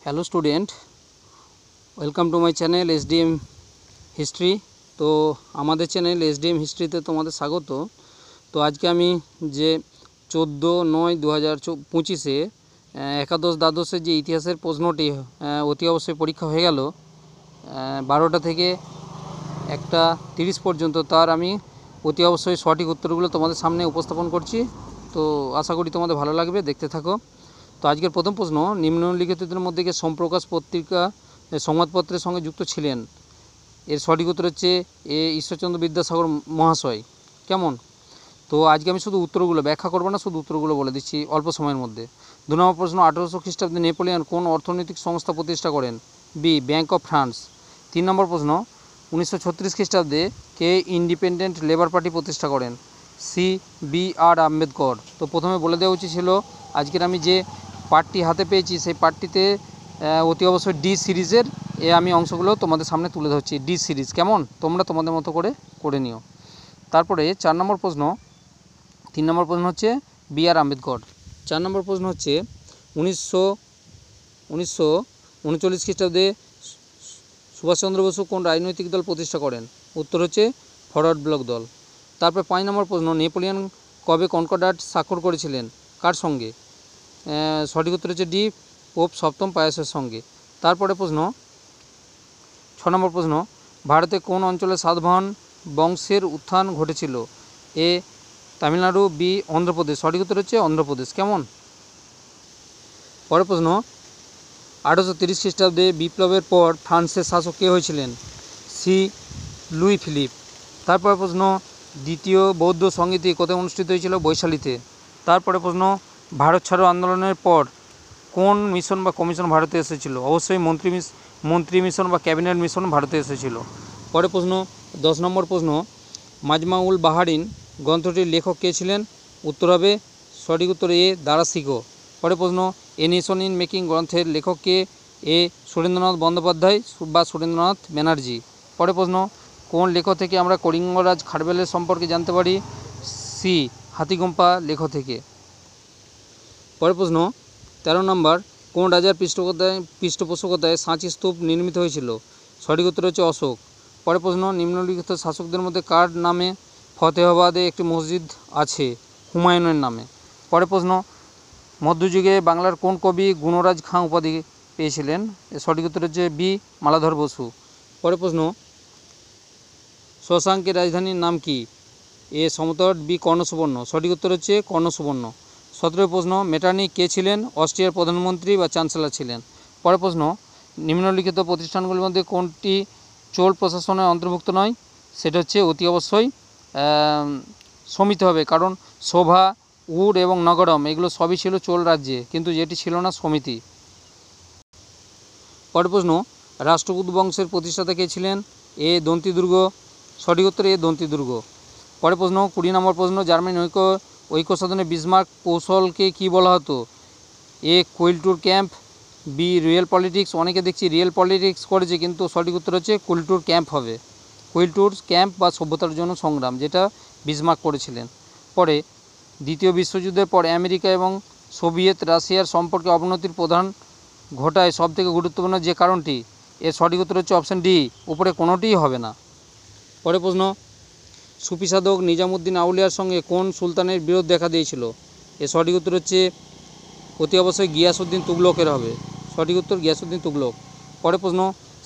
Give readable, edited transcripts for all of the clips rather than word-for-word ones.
Hello student, welcome to my channel SDM history. তো আমাদের channel SDM হিস্ট্রিতে তোমাদের স্বাগত। তো আজকে আমি যে 14/9/2025 একাদশ দ্বাদশের যে ইতিহাসের প্রশ্নটি অতি অবশ্যই পরীক্ষা হয়ে গেল 12টা থেকে 1:30 পর্যন্ত, তার আমি অতি অবশ্যই সঠিক উত্তরগুলো তোমাদের সামনে উপস্থাপন করছি। তো আশা করি তোমাদের ভালো লাগবে, দেখতে থাকো। তো আজকের প্রথম প্রশ্ন, নিম্নলিখিতদের মধ্যে কে সোমপ্রকাশ পত্রিকা সংবাদপত্রের সঙ্গে যুক্ত ছিলেন? এর সঠিক উত্তর হচ্ছে ঈশ্বরচন্দ্র বিদ্যাসাগর মহাশয়। কেমন? তো আজকে আমি শুধু উত্তরগুলো ব্যাখ্যা করবো না, শুধু উত্তরগুলো বলে দিচ্ছি অল্প সময়ের মধ্যে। 2 নম্বর প্রশ্ন, 1800 খ্রিস্টাব্দে নেপোলিয়ন কোন অর্থনৈতিক সংস্থা প্রতিষ্ঠা করেন? B, Bank of France. 3 নম্বর প্রশ্ন, 1936 খ্রিস্টাব্দে কে ইন্ডিপেন্ডেন্ট লেবার পার্টি প্রতিষ্ঠা করেন? C, B R Ambedkar. তো প্রথমে বলে দেওয়া উচিত ছিল, আজকের আমি যে পার্টটি হাতে পেয়েছি সেই পার্টটিতে অতি অবশ্যই ডি সিরিজের আমি অংশগুলো তোমাদের সামনে তুলে ধরছি। ডি সিরিজ কেমন, তোমরা তোমাদের মতো করে নিও। তারপরে 4 নম্বর প্রশ্ন, 3 নম্বর প্রশ্ন হচ্ছে বি আর আম্বেদকর। 4 নম্বর প্রশ্ন হচ্ছে 1939 খ্রিস্টাব্দে সুভাষচন্দ্র বসু কোন রাজনৈতিক দল প্রতিষ্ঠা করেন? উত্তর হচ্ছে ফরওয়ার্ড ব্লক দল। তারপরে 5 নম্বর প্রশ্ন, নেপোলিয়ন কবে কনকর্ডাট স্বাক্ষর করেছিলেন? কার সঙ্গে? সঠিক উত্তর হচ্ছে ডি, পোপ সপ্তম পায়াসের সঙ্গে। তারপরে প্রশ্ন 6 নম্বর প্রশ্ন, ভারতে কোন অঞ্চলে সাতবাহন বংশের উত্থান ঘটেছিল? এ, তামিলনাড়ু, বি, অন্ধ্রপ্রদেশ। সঠিক উত্তর হচ্ছে অন্ধ্রপ্রদেশ। কেমন? পরের প্রশ্ন, 1830 খ্রিস্টাব্দে বিপ্লবের পর ফ্রান্সের শাসক কে হয়েছিলেন? C, Louis Philippe. তারপরে প্রশ্ন, দ্বিতীয় বৌদ্ধ সংগীতি কোথায় অনুষ্ঠিত হয়েছিল? বৈশালীতে। তারপরে প্রশ্ন, ভারত ছাড়ো আন্দোলনের পর কোন মিশন বা কমিশন ভারতে এসেছিল? অবশ্যই মন্ত্রী মিশন বা ক্যাবিনেট মিশন ভারতে এসেছিল। পরে প্রশ্ন 10 নম্বর প্রশ্ন, মাজমাউল বাহারিন গ্রন্থটির লেখক কে ছিলেন? উত্তর হবে সঠিক উত্তর এ, দারাশিকো। পরে প্রশ্ন, এ নেশন ইন মেকিং গ্রন্থের লেখক কে? এ, সুরেন্দ্রনাথ বন্দ্যোপাধ্যায় বা সুরেন্দ্রনাথ ব্যানার্জি। পরে প্রশ্ন, কোন লেখক থেকে আমরা কলিঙ্গরাজ খারবেলের সম্পর্কে জানতে পারি? সি, হাতিগুম্পা লেখক থেকে। পরের প্রশ্ন 13 নম্বর, কোন রাজার পৃষ্ঠপোষকতায় সাঁচি স্তূপ নির্মিত হয়েছিল? সঠিক উত্তর হচ্ছে অশোক। পরের প্রশ্ন, নিম্নলিখিত শাসকদের মধ্যে কার নামে ফতেহাবাদে একটি মসজিদ আছে? হুমায়ুনের নামে। পরের প্রশ্ন, মধ্যযুগে বাংলার কোন কবি গুণরাজ খাঁ উপাধি পেয়েছিলেন? সঠিক উত্তর হচ্ছে বি, মালাধর বসু। পরের প্রশ্ন, শশাঙ্কের রাজধানীর নাম কি? এ, সমতট, বি, কর্ণসুবর্ণ। সঠিক উত্তর হচ্ছে কর্ণসুবর্ণ। 17 প্রশ্ন, মেটার্নিখ কে ছিলেন? অস্ট্রিয়ার প্রধানমন্ত্রী বা চ্যান্সেলর ছিলেন। পরের প্রশ্ন, নিম্নলিখিত প্রতিষ্ঠানগুলির মধ্যে কোনটি চোল প্রশাসনের অন্তর্ভুক্ত নয়? সেটা হচ্ছে অতি অবশ্যই সমিতি হবে, কারণ শোভা, উড এবং নগরম এগুলো সবই ছিল চোল রাজ্যে, কিন্তু যেটি ছিল না সমিতি। পরের প্রশ্ন, রাষ্ট্রকূট বংশের প্রতিষ্ঠাতা কে ছিলেন? এ, দন্তি দুর্গ। সঠিক উত্তর এ, দন্তি দুর্গ। পরের প্রশ্ন 20 নম্বর প্রশ্ন, জার্মানি ঐক্য সাধনে বিসমার্ক কৌশলকে কি বলা হতো? A, Kulturkampf. B, Realpolitik. অনেকে দেখছি রিয়েল পলিটিক্স করেছে, কিন্তু সঠিক উত্তর হচ্ছে কুইলটুর ক্যাম্প হবে। কুইলটুর ক্যাম্প বা সভ্যতার জন্য সংগ্রাম, যেটা বিসমার্ক করেছিলেন। পরে দ্বিতীয় বিশ্বযুদ্ধের পর আমেরিকা এবং সোভিয়েত রাশিয়ার সম্পর্কে অবনতির প্রধান ঘটায় সবথেকে গুরুত্বপূর্ণ যে কারণটি? এর সঠিক উত্তর হচ্ছে অপশান ডি, উপরে কোনোটিই হবে না। পরের প্রশ্ন, সুফি সাধক নিজামুদ্দিন আউলিয়ার সঙ্গে কোন সুলতানের বিরোধ দেখা দিয়েছিল? এর সঠিক উত্তর হচ্ছে অতি অবশ্যই গিয়াসউদ্দিন তুগলকের হবে। সঠিক উত্তর গিয়াসউদ্দিন তুগলক। পরের প্রশ্ন,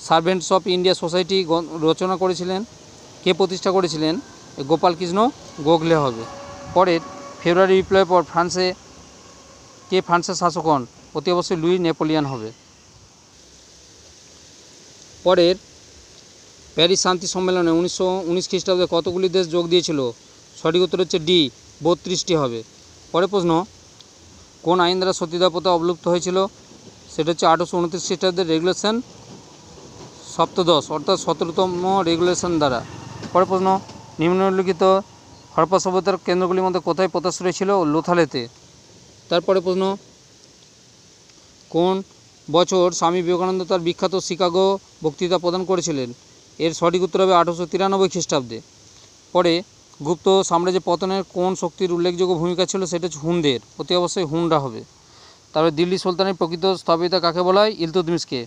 সার্ভেন্টস অফ ইন্ডিয়া সোসাইটি রচনা করেছিলেন কে, প্রতিষ্ঠা করেছিলেন? গোপালকৃষ্ণ গোখলে হবে। পরের, ফেব্রুয়ারি বিপ্লবের পর ফ্রান্সের শাসক হন? অতি অবশ্যই লুই নেপোলিয়ন হবে। পরের, প্যারিস শান্তি সম্মেলনে 1919 খ্রিস্টাব্দে কতগুলি দেশ যোগ দিয়েছিল? সঠিক উত্তর হচ্ছে ডি, 32টি হবে। পরের প্রশ্ন, কোন আইন দ্বারা সতীদাহ প্রথা অবলুপ্ত হয়েছিল? সেটা হচ্ছে 1829 খ্রিস্টাব্দের রেগুলেশন সপ্তদশ, অর্থাৎ 17তম রেগুলেশন দ্বারা। পরের প্রশ্ন, নিম্নলিখিত হরপ্পা সভ্যতার কেন্দ্রগুলির মধ্যে কোথায় পোতাশ্রয় ছিল? লোথালেতে। তারপরে প্রশ্ন, কোন বছর স্বামী বিবেকানন্দ তার বিখ্যাত শিকাগো বক্তৃতা প্রদান করেছিলেন? এর সঠিক উত্তর হবে 1893 খ্রিস্টাব্দে। পরে, গুপ্ত সাম্রাজ্যের পতনের কোন শক্তির উল্লেখযোগ্য ভূমিকা ছিল? সেটা হচ্ছে হুনদের। অতি অবশ্যই হুনরা হবে। তারপরে দিল্লি সুলতানের প্রকৃত স্থপতিতা কাকে বলা হয়? ইলতুৎমিশকে।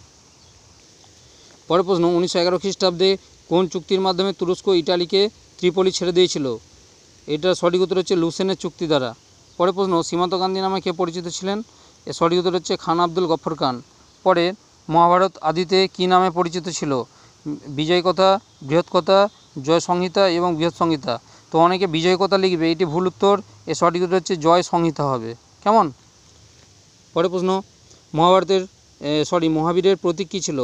পরের প্রশ্ন, 1911 খ্রিস্টাব্দে কোন চুক্তির মাধ্যমে তুরস্ক ইটালিকে ত্রিপলি ছেড়ে দিয়েছিল? এটার সঠিক উত্তর হচ্ছে লুসেনের চুক্তি দ্বারা। পরের প্রশ্ন, সীমান্ত গান্ধী নামে কে পরিচিত ছিলেন? এর সঠিক উত্তর হচ্ছে খান আব্দুল গফর খান। পরে মহাভারত আদিতে কী নামে পরিচিত ছিল? বিজয় কথা, বৃহৎ কথা, জয় সংহিতা এবং বৃহৎ সংহিতা। তো অনেকে বিজয় কথা লিখবে, এটি ভুল উত্তর। এর সঠিক উত্তর হচ্ছে জয় সংহিতা হবে। কেমন? পরের প্রশ্ন, মহাবীরের প্রতীক কী ছিল?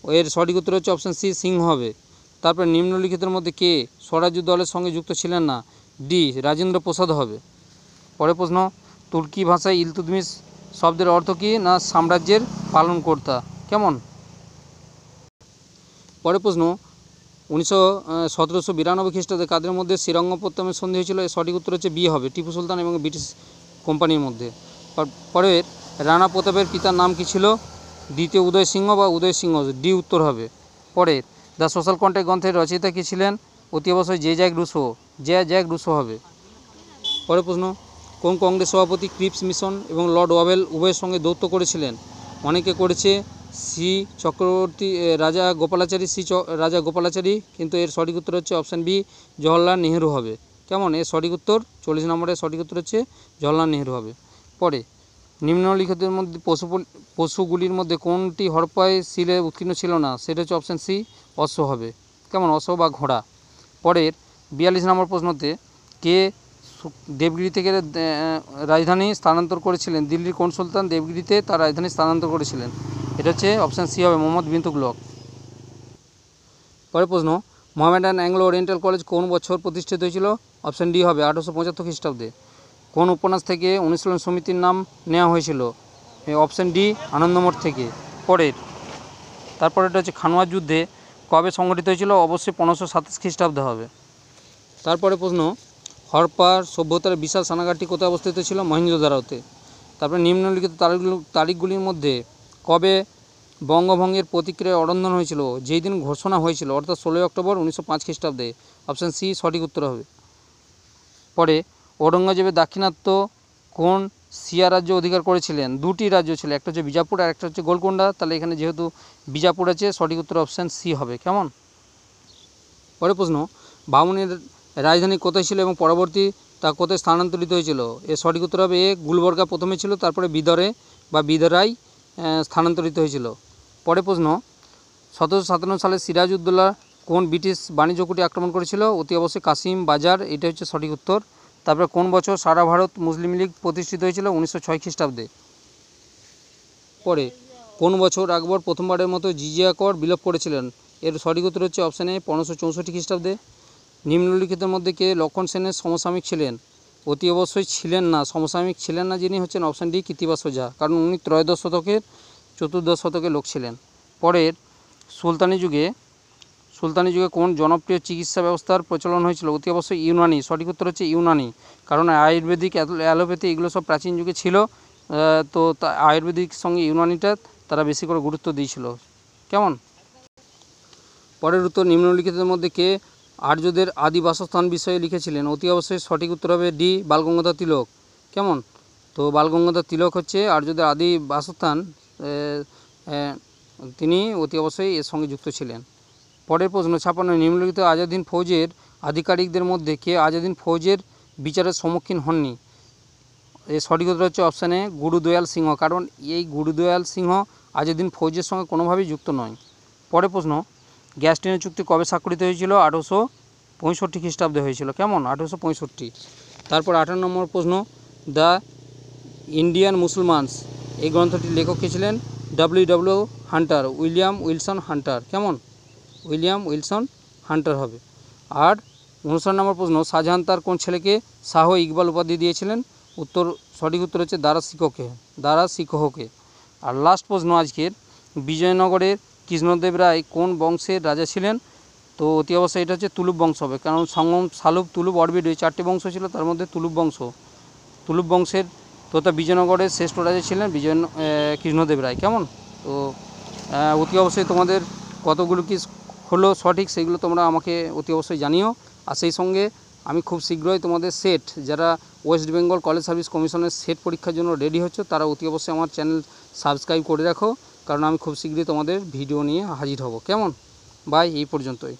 এর সঠিক উত্তর হচ্ছে অপশান সি, সিংহ হবে। তারপর নিম্নলিখিতের মধ্যে কে স্বরাজ্য দলের সঙ্গে যুক্ত ছিলেন না? ডি, রাজেন্দ্র প্রসাদ হবে। পরের প্রশ্ন, তুর্কি ভাষায় ইলতুৎমিশ শব্দের অর্থ কী? না সাম্রাজ্যের পালনকর্তা। কেমন? পরের প্রশ্ন, 1792 খ্রিস্টাব্দে কাদের মধ্যে শ্রীরঙ্গপত্তমের সন্ধি হয়েছিল? এর সঠিক উত্তর হচ্ছে বি হবে, টিপু সুলতান এবং ব্রিটিশ কোম্পানির মধ্যে। পরের, রানা প্রতাপের পিতার নাম কী ছিল? দ্বিতীয় উদয় সিংহ বা উদয় সিংহ, ডি উত্তর হবে। পরের, দ্য সোশ্যাল কন্ট্রাক্ট গ্রন্থের রচয়িতা কী ছিলেন? অতি অবশ্যই জ্যাক রুসো হবে। পরের প্রশ্ন, কোন কংগ্রেস সভাপতি ক্রিপস মিশন এবং লর্ড ওয়াভেল উভয়ের সঙ্গে দৌত্য করেছিলেন? অনেকে করেছে রাজা গোপালাচারী, কিন্তু এর সঠিক উত্তর হচ্ছে অপশান বি, জওহরলাল নেহেরু হবে। কেমন? এর সঠিক উত্তর 40 নম্বরের সঠিক উত্তর হচ্ছে জওহরলাল নেহেরু হবে। পরে, নিম্নলিখিতের মধ্যে পশুগুলির মধ্যে কোনটি হরপ্পায় শিলে উৎকীর্ণ ছিল না? সেটা হচ্ছে অপশান সি, অশ্ব হবে। কেমন? অশ্ব বা ঘোড়া। পরের 42 নম্বর প্রশ্নতে, কে দেবগিরি থেকে রাজধানী স্থানান্তর করেছিলেন? দিল্লির কোন সুলতান দেবগিরিতে তার রাজধানী স্থানান্তর করেছিলেন? এটা হচ্ছে অপশান সি হবে, মোহাম্মদ বিন তুগলক। পরের প্রশ্ন, মোহামেডান অ্যাংলো ওরিয়েন্টাল কলেজ কোন বছর প্রতিষ্ঠিত হয়েছিল? অপশান ডি হবে, 1875 খ্রিস্টাব্দে। কোন উপন্যাস থেকে অনুশীলন সমিতির নাম নেওয়া হয়েছিল? অপশান ডি, আনন্দমঠ থেকে। তারপরেটা হচ্ছে খানোয়ার যুদ্ধে কবে সংঘটিত হয়েছিল? অবশ্যই 1527 খ্রিস্টাব্দে হবে। তারপরে প্রশ্ন, হরপ্পার সভ্যতার বিশাল স্নানাগারটি কোথায় অবস্থিত ছিল? মহেঞ্জোদারোতে। তারপরে নিম্নলিখিত তারিখগুলির মধ্যে কবে বঙ্গভঙ্গের প্রতিক্রিয়ায় অরন্ধন হয়েছিল? যেই দিন ঘোষণা হয়েছিল, অর্থাৎ 16 অক্টোবর 1905 খ্রিস্টাব্দে। অপশান সি সঠিক উত্তর হবে। পরে, ঔরঙ্গজেবের দাক্ষিণাত্য কোন সিয়া রাজ্য অধিকার করেছিলেন? দুটি রাজ্য ছিল, একটা হচ্ছে বিজাপুর আর একটা হচ্ছে গোলকোন্ডা। তাহলে এখানে যেহেতু বিজাপুর আছে, সঠিক উত্তর অপশান সি হবে। কেমন? পরের প্রশ্ন, বামুনের রাজধানী কোথায় ছিল এবং পরবর্তী তা কোথায় স্থানান্তরিত হয়েছিল? এর সঠিক উত্তর হবে এ, গুলবর্গা প্রথমে ছিল, তারপরে বিদরে বা বিদরাই স্থানান্তরিত হয়েছিল। পরের প্রশ্ন, 1757 সালে সিরাজউদ্দৌলা কোন ব্রিটিশ বাণিজ্য কুটি আক্রমণ করেছিল? অতি অবশ্যই কাসিম বাজার, এটা হচ্ছে সঠিক উত্তর। তারপরে কোন বছর সারা ভারত মুসলিম লীগ প্রতিষ্ঠিত হয়েছিল? 1906 খ্রিস্টাব্দে। পরে, কোন বছর আকবর প্রথমবারের মতো জিজিয়া কর বিলোপ করেছিলেন? এর সঠিক উত্তর হচ্ছে অপশান এ, 1564 খ্রিস্টাব্দে। নিম্নলিখিতের মধ্যে কে লক্ষণ সেনের সমসাময়িক ছিলেন? অতি অবশ্যই ছিলেন না, সমসাময়িক ছিলেন না যিনি হচ্ছেন অপশান ডি, কৃত্তিবাস ওঝা, কারণ উনি ত্রয়োদশ শতকের চতুর্দশ শতকের লোক ছিলেন। পরের, সুলতানি যুগে কোন জনপ্রিয় চিকিৎসা ব্যবস্থার প্রচলন হয়েছিল? অতি অবশ্যই ইউনানি, সঠিক উত্তর হচ্ছে ইউনানি, কারণ আয়ুর্বেদিক, অ্যালোপ্যাথি এগুলো সব প্রাচীন যুগে ছিল। তো আয়ুর্বেদিক সঙ্গে ইউনানিটা তারা বেশি করে গুরুত্ব দিয়েছিল। কেমন? পরের উত্তর, নিম্নলিখিতের মধ্যে কে আর্যদের আদি বাসস্থান বিষয়ে লিখেছিলেন? অতি অবশ্যই সঠিক উত্তর হবে ডি, বালগঙ্গাধর তিলক। কেমন? তো বালগঙ্গাধর তিলক হচ্ছে আর্যদের আদি বাসস্থান, তিনি অতি অবশ্যই এর সঙ্গে যুক্ত ছিলেন। পরের প্রশ্ন, 56, নিম্নলিখিত আজাদিন ফৌজের আধিকারিকদের মধ্যে কে আজাদিন ফৌজের বিচারের সম্মুখীন হননি? এর সঠিক উত্তর হচ্ছে অপশানে গুরুদয়াল সিংহ, কারণ এই গুরুদয়াল সিংহ আজাদিন ফৌজের সঙ্গে কোনোভাবেই যুক্ত নয়। পরের প্রশ্ন, গ্যাস্টিনের চুক্তি কবে স্বাক্ষরিত হয়েছিল? 1865 খ্রিস্টাব্দে হয়েছিল। কেমন? 1865। তারপর 18 নম্বর প্রশ্ন, দ্য ইন্ডিয়ান মুসলমানস এই গ্রন্থটির লেখক কে ছিলেন? W Hunter, William Wilson Hunter. কেমন? উইলিয়াম উইলসন হান্টার হবে। আর 59 নম্বর প্রশ্ন, শাহজাহান তার কোন ছেলেকে শাহ ইকবাল উপাধি দিয়েছিলেন? সঠিক উত্তর হচ্ছে দারা শিকোহকে। আর লাস্ট প্রশ্ন আজকের, বিজয়নগরের কৃষ্ণদেব রায় কোন বংশের রাজা ছিলেন? তো অতি অবশ্যই এটা হচ্ছে তুলুপ বংশ হবে, কারণ সঙ্গম, শালুপ, তুলুপ, অরবিট এই 4টি বংশ ছিল, তার মধ্যে তুলুপ বংশের তথা বিজয়নগরের শ্রেষ্ঠ রাজা ছিলেন কৃষ্ণদেব রায়। কেমন? তো অতি অবশ্যই তোমাদের কতগুলো কি হলো সঠিক সেগুলো তোমরা আমাকে অতি অবশ্যই জানিও। আর সেই সঙ্গে আমি খুব শীঘ্রই তোমাদের সেট, যারা ওয়েস্ট বেঙ্গল কলেজ সার্ভিস কমিশনের সেট পরীক্ষার জন্য রেডি হচ্ছে, তারা অতি অবশ্যই আমার চ্যানেল সাবস্ক্রাইব করে রাখো, কারণ আমি খুব শীঘ্রই তোমাদের ভিডিও নিয়ে হাজির হব। কেমন? বাই, এই পর্যন্তই।